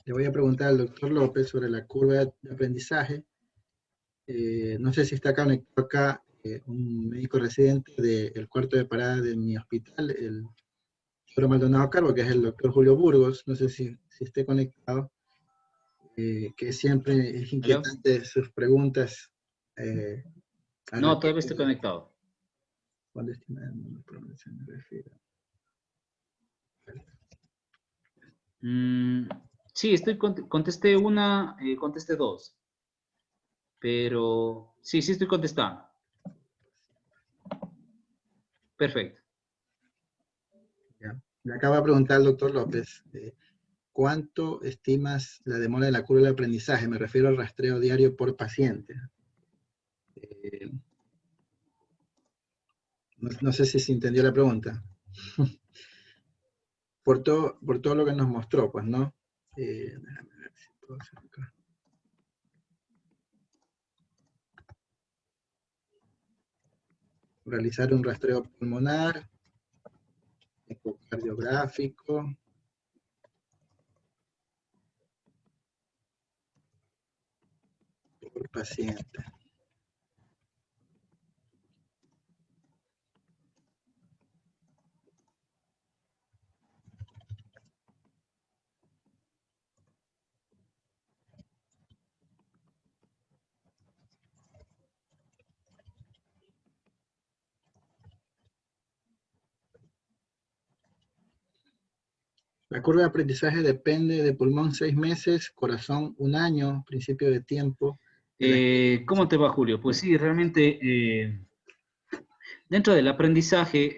Le voy a preguntar al doctor López sobre la curva de aprendizaje. No sé si está conectado acá un médico residente del cuarto de parada de mi hospital, el doctor Maldonado Carbo, que es el doctor Julio Burgos. No sé si esté conectado, que siempre es inquietante sus preguntas. No, todavía estoy conectado. ¿Cuándo estima el número de programación me refiero? Sí, contesté una, contesté dos. Pero sí estoy contestando. Perfecto. Ya. Le acaba de preguntar al doctor López, ¿cuánto estimas la demora de la curva de aprendizaje? Me refiero al rastreo diario por paciente. No sé si se entendió la pregunta. Por todo lo que nos mostró, pues, ¿no? Déjame ver si puedo hacer acá. Realizar un rastreo pulmonar, ecocardiográfico. Por paciente. La curva de aprendizaje depende de pulmón 6 meses, corazón 1 año, principio de tiempo. ¿Cómo te va, Julio? Pues sí, realmente dentro del aprendizaje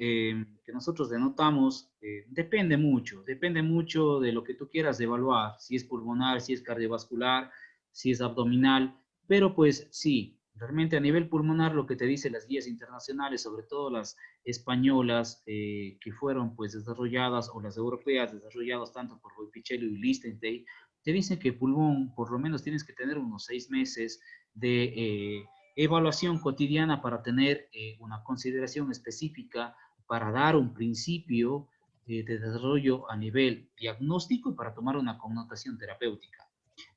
que nosotros denotamos, depende mucho de lo que tú quieras evaluar, si es pulmonar, si es cardiovascular, si es abdominal, pero pues sí, realmente a nivel pulmonar lo que te dicen las guías internacionales, sobre todo las españolas que fueron pues desarrolladas, o las europeas desarrolladas tanto por Boifichello y Lichtenstein, te dicen que pulmón por lo menos tienes que tener unos 6 meses de evaluación cotidiana para tener una consideración específica, para dar un principio de desarrollo a nivel diagnóstico y para tomar una connotación terapéutica.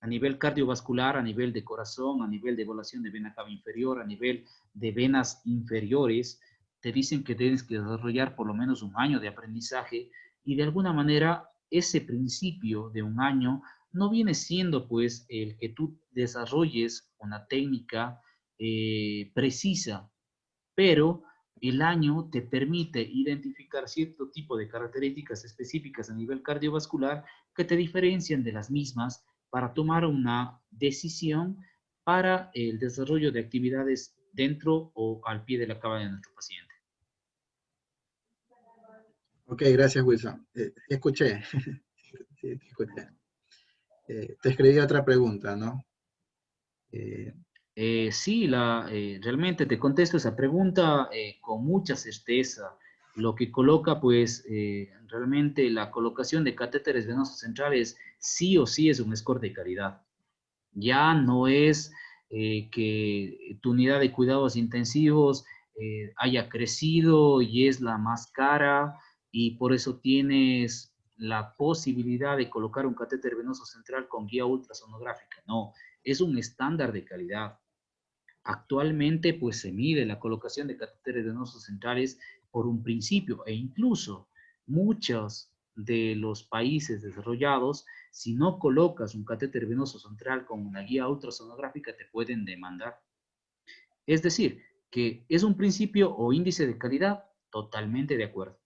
A nivel cardiovascular, a nivel de corazón, a nivel de evaluación de vena cava inferior, a nivel de venas inferiores, te dicen que tienes que desarrollar por lo menos 1 año de aprendizaje y de alguna manera ese principio de 1 año no viene siendo pues el que tú desarrolles una técnica precisa, pero el año te permite identificar cierto tipo de características específicas a nivel cardiovascular que te diferencian de las mismas para tomar una decisión para el desarrollo de actividades dentro o al pie de la cama de nuestro paciente. Ok, gracias, Wilson. Escuché. Sí, escuché. Te escribí otra pregunta, ¿no? Sí, realmente te contesto esa pregunta con mucha certeza, lo que coloca pues realmente la colocación de catéteres venosos centrales sí o sí es un score de calidad. Ya no es que tu unidad de cuidados intensivos haya crecido y es la más cara y por eso tienes la posibilidad de colocar un catéter venoso central con guía ultrasonográfica. No, es un estándar de calidad. Actualmente, pues se mide la colocación de catéteres venosos centrales por un principio e incluso muchos de los países desarrollados, si no colocas un catéter venoso central con una guía ultrasonográfica, te pueden demandar. Es decir, que es un principio o índice de calidad, totalmente de acuerdo.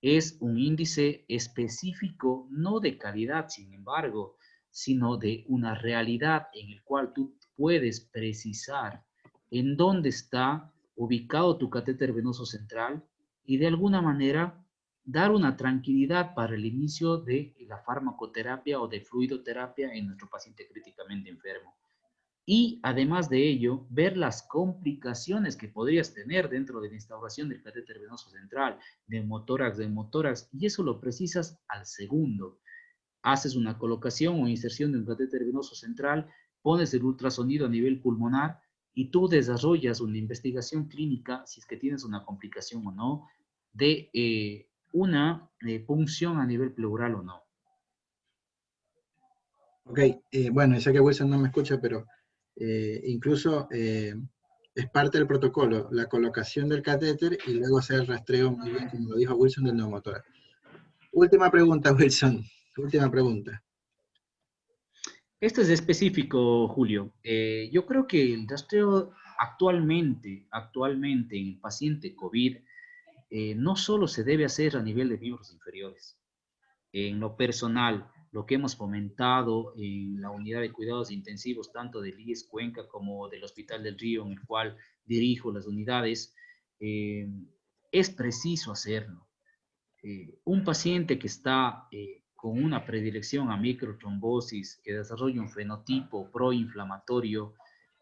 Es un índice específico, no de calidad, sin embargo, sino de una realidad en el cual tú puedes precisar en dónde está ubicado tu catéter venoso central y de alguna manera dar una tranquilidad para el inicio de la farmacoterapia o de fluidoterapia en nuestro paciente críticamente enfermo. Y además de ello, ver las complicaciones que podrías tener dentro de la instauración del catéter venoso central, de hemotórax, y eso lo precisas al segundo. Haces una colocación o inserción de un catéter venoso central, pones el ultrasonido a nivel pulmonar y tú desarrollas una investigación clínica, si es que tienes una complicación o no, de una punción a nivel pleural o no. Ok, bueno, sé que Wilson no me escucha, pero incluso es parte del protocolo, la colocación del catéter y luego hacer el rastreo, muy bien, como lo dijo Wilson, del neumotórax. Última pregunta, Wilson. Última pregunta. Esto es específico, Julio. Yo creo que el rastreo actualmente en el paciente COVID no solo se debe hacer a nivel de miembros inferiores. En lo personal, lo que hemos fomentado en la unidad de cuidados intensivos, tanto del IES Cuenca como del Hospital del Río, en el cual dirijo las unidades, es preciso hacerlo. Un paciente que está con una predilección a microtrombosis, que desarrolla un fenotipo proinflamatorio,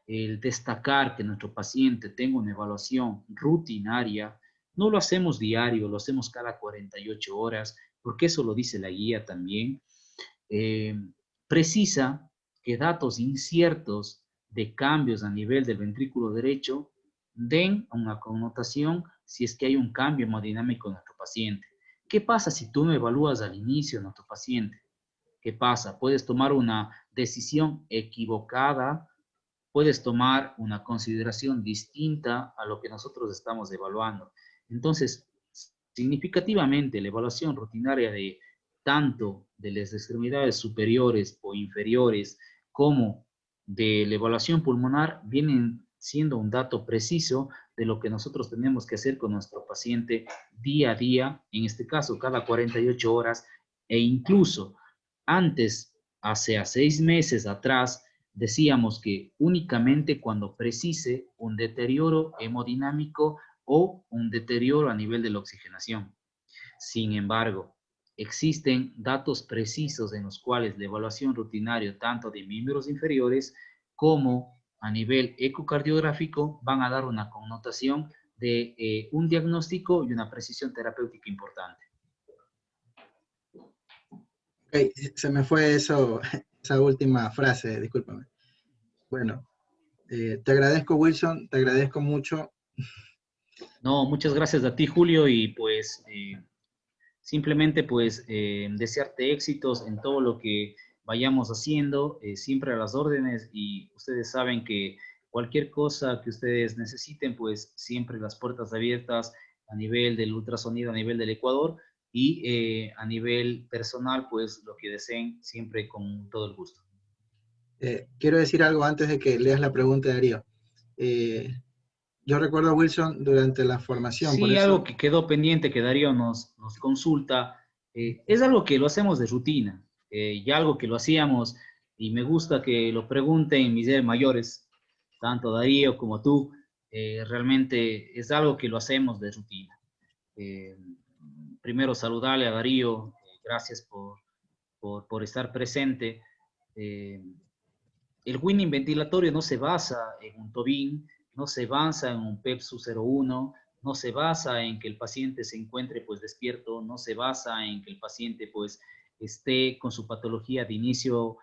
el destacar que nuestro paciente tenga una evaluación rutinaria No lo hacemos diario, lo hacemos cada 48 horas, porque eso lo dice la guía también. Precisa que datos inciertos de cambios a nivel del ventrículo derecho den una connotación si es que hay un cambio hemodinámico en nuestro paciente. ¿Qué pasa si tú no evalúas al inicio a nuestro paciente? ¿Qué pasa? Puedes tomar una decisión equivocada, puedes tomar una consideración distinta a lo que nosotros estamos evaluando. Entonces, significativamente, la evaluación rutinaria de tanto de las extremidades superiores o inferiores como de la evaluación pulmonar vienen siendo un dato preciso de lo que nosotros tenemos que hacer con nuestro paciente día a día, en este caso cada 48 horas, e incluso antes, hace 6 meses atrás, decíamos que únicamente cuando precise un deterioro hemodinámico o un deterioro a nivel de la oxigenación. Sin embargo, existen datos precisos en los cuales la evaluación rutinaria tanto de miembros inferiores como a nivel ecocardiográfico van a dar una connotación de un diagnóstico y una precisión terapéutica importante. Okay, se me fue eso, esa última frase, discúlpame. Bueno, te agradezco, Wilson, te agradezco mucho. No, muchas gracias a ti, Julio, y pues simplemente pues desearte éxitos en todo lo que vayamos haciendo, siempre a las órdenes, y ustedes saben que cualquier cosa que ustedes necesiten, pues siempre las puertas abiertas a nivel del ultrasonido, a nivel del Ecuador, y a nivel personal, pues lo que deseen, siempre con todo el gusto. Quiero decir algo antes de que leas la pregunta de Darío. Yo recuerdo a Wilson durante la formación, por Sí, eso... algo que quedó pendiente, que Darío nos consulta, es algo que lo hacemos de rutina, y algo que lo hacíamos, y me gusta que lo pregunten mis mayores, tanto Darío como tú, realmente es algo que lo hacemos de rutina. Eh, Primero saludarle a Darío, gracias por estar presente. Eh, el winning ventilatorio no se basa en un TOBIN, no se basa en un PEPSU 01, no se basa en que el paciente se encuentre pues despierto, no se basa en que el paciente pues esté con su patología de inicio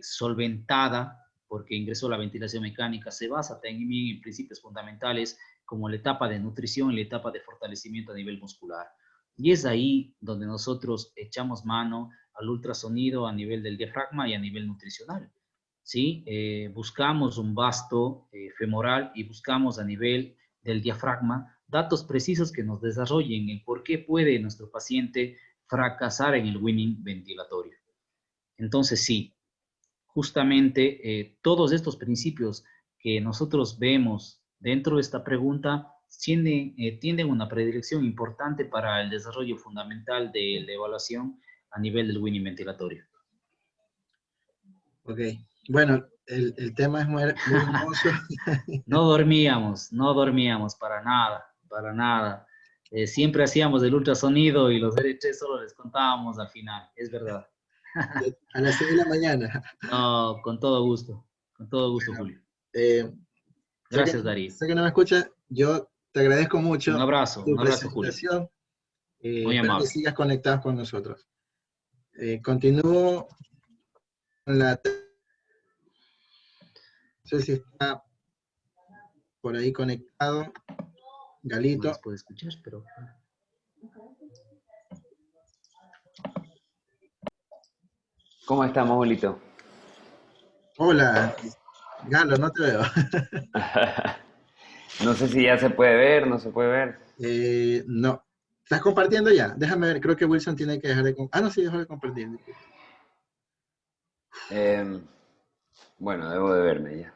solventada porque ingresó a la ventilación mecánica. Se basa también en principios fundamentales como la etapa de nutrición y la etapa de fortalecimiento a nivel muscular. Y es ahí donde nosotros echamos mano al ultrasonido a nivel del diafragma y a nivel nutricional. ¿Sí? Buscamos un vasto femoral y buscamos a nivel del diafragma datos precisos que nos desarrollen el por qué puede nuestro paciente fracasar en el winning ventilatorio. Entonces, sí, justamente todos estos principios que nosotros vemos dentro de esta pregunta tienden una predilección importante para el desarrollo fundamental de la evaluación a nivel del winning ventilatorio. Ok, bueno, el tema es muy hermoso. No dormíamos para nada. Siempre hacíamos el ultrasonido y los DRT solo les contábamos al final, es verdad. A las 6 de la mañana. No, con todo gusto, Bueno, Julio. sé Gracias, Darío. que no me escuchas, yo te agradezco Un mucho abrazo, tu Julio. presentación. Muy Espero que amable. sigas conectado con nosotros. Continúo con la... No sé si está por ahí conectado. No Galito. les puedo escuchar, pero... ¿Cómo estamos, Julito? Hola, Galo, no te veo. No sé si ya se puede ver, no se puede ver. No. ¿Estás compartiendo ya? Déjame ver, creo que Wilson tiene que dejar de compartir. Ah, no, sí, dejó de compartir. Bueno, debo de verme ya,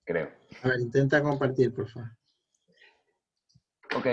creo. A ver, intenta compartir, por favor. Ok.